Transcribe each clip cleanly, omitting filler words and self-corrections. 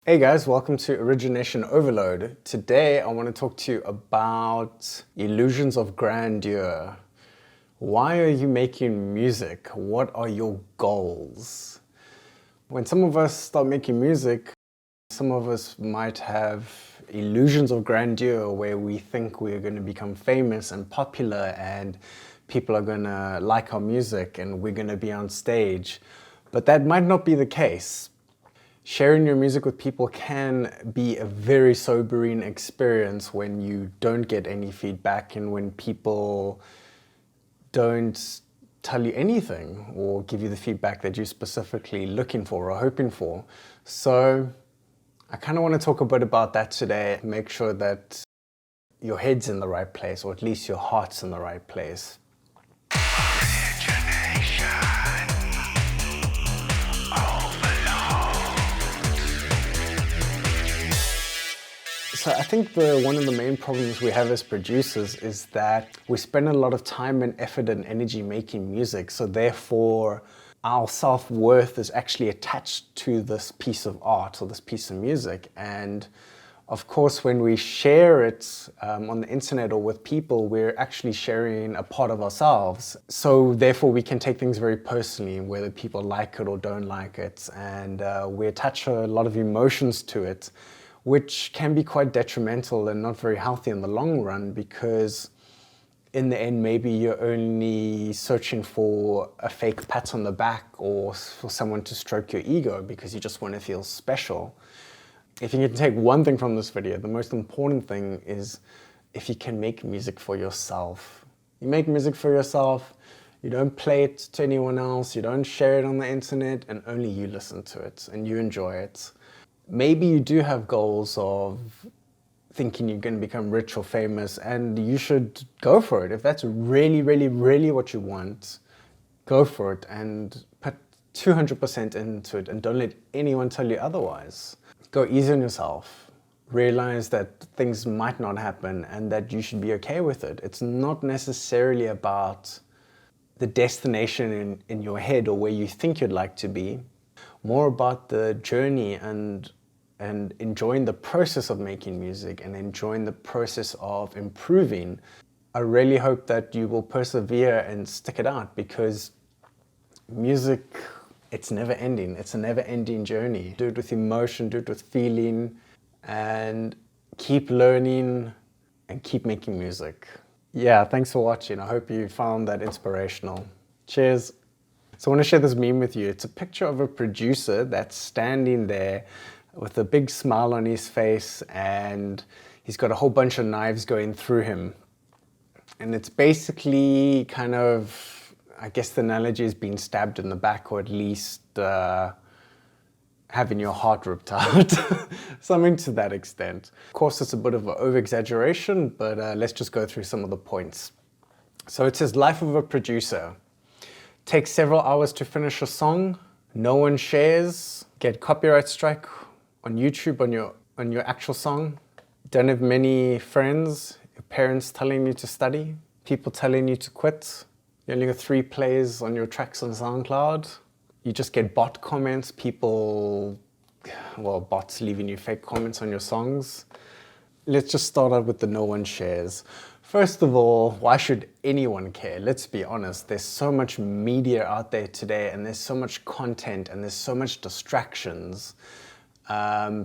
Hey guys, welcome to Origination Overload. Today I want to talk to you about illusions of grandeur. Why are you making music? What are your goals? When some of us start making music, some of us might have illusions of grandeur where we think we're going to become famous and popular and people are going to like our music and we're going to be on stage. But that might not be the case. Sharing your music with people can be a very sobering experience when you don't get any feedback and when people don't tell you anything or give you the feedback that you're specifically looking for or hoping for. So I kind of want to talk a bit about that today. Make sure that your head's in the right place, or at least your heart's in the right place. So I think one of the main problems we have as producers is that we spend a lot of time and effort and energy making music. So therefore, our self-worth is actually attached to this piece of art or this piece of music. And of course, when we share it on the internet or with people, we're actually sharing a part of ourselves. So therefore, we can take things very personally, whether people like it or don't like it. And we attach a lot of emotions to it, which can be quite detrimental and not very healthy in the long run, because in the end, maybe you're only searching for a fake pat on the back or for someone to stroke your ego because you just want to feel special. If you can take one thing from this video, the most important thing is if you can make music for yourself. You make music for yourself, you don't play it to anyone else, you don't share it on the internet, and only you listen to it and you enjoy it. Maybe you do have goals of thinking you're going to become rich or famous, and you should go for it. If that's really, really, really what you want, go for it and put 200% into it and don't let anyone tell you otherwise. Go easy on yourself. Realize that things might not happen and that you should be okay with it. It's not necessarily about the destination in your head or where you think you'd like to be. More about the journey and enjoying the process of making music and enjoying the process of improving. I really hope that you will persevere and stick it out, because music, it's never ending. It's a never ending journey. Do it with emotion, do it with feeling, and keep learning and keep making music. Yeah, thanks for watching. I hope you found that inspirational. Cheers. So I want to share this meme with you. It's a picture of a producer that's standing there with a big smile on his face, and he's got a whole bunch of knives going through him. And it's basically kind of, I guess the analogy is being stabbed in the back, or at least having your heart ripped out. Something to that extent. Of course, it's a bit of an over-exaggeration, but let's just go through some of the points. So it says, life of a producer. Takes several hours to finish a song, no one shares, get copyright strike on YouTube on your actual song, don't have many friends, your parents telling you to study, people telling you to quit, you only got 3 plays on your tracks on SoundCloud, you just get bot comments, bots leaving you fake comments on your songs. Let's just start out with the no one shares. First of all, why should anyone care? Let's be honest, there's so much media out there today, and there's so much content, and there's so much distractions.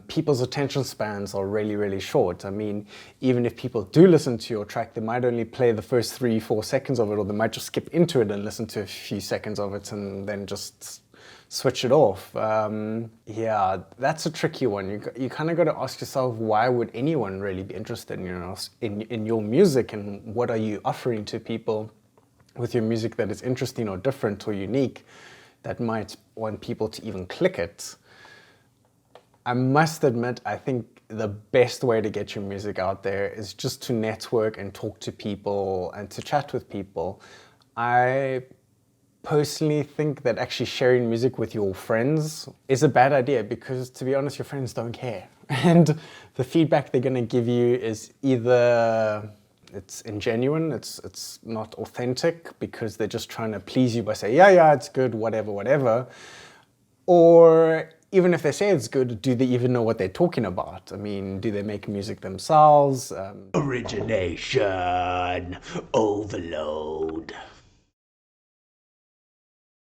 People's attention spans are really, really short. I mean, even if people do listen to your track, they might only play the first 3-4 seconds of it, or they might just skip into it and listen to a few seconds of it and then just switch it off. Yeah, that's a tricky one. You kind of got to ask yourself, why would anyone really be interested in your music, and what are you offering to people with your music that is interesting or different or unique that might want people to even click it? I must admit, I think the best way to get your music out there is just to network and talk to people and to chat with people. I personally think that actually sharing music with your friends is a bad idea, because to be honest, your friends don't care. And the feedback they're gonna give you is either it's ingenuine, it's not authentic, because they're just trying to please you by saying, yeah, it's good, whatever, or even if they say it's good, do they even know what they're talking about? I mean, do they make music themselves? Origination overload.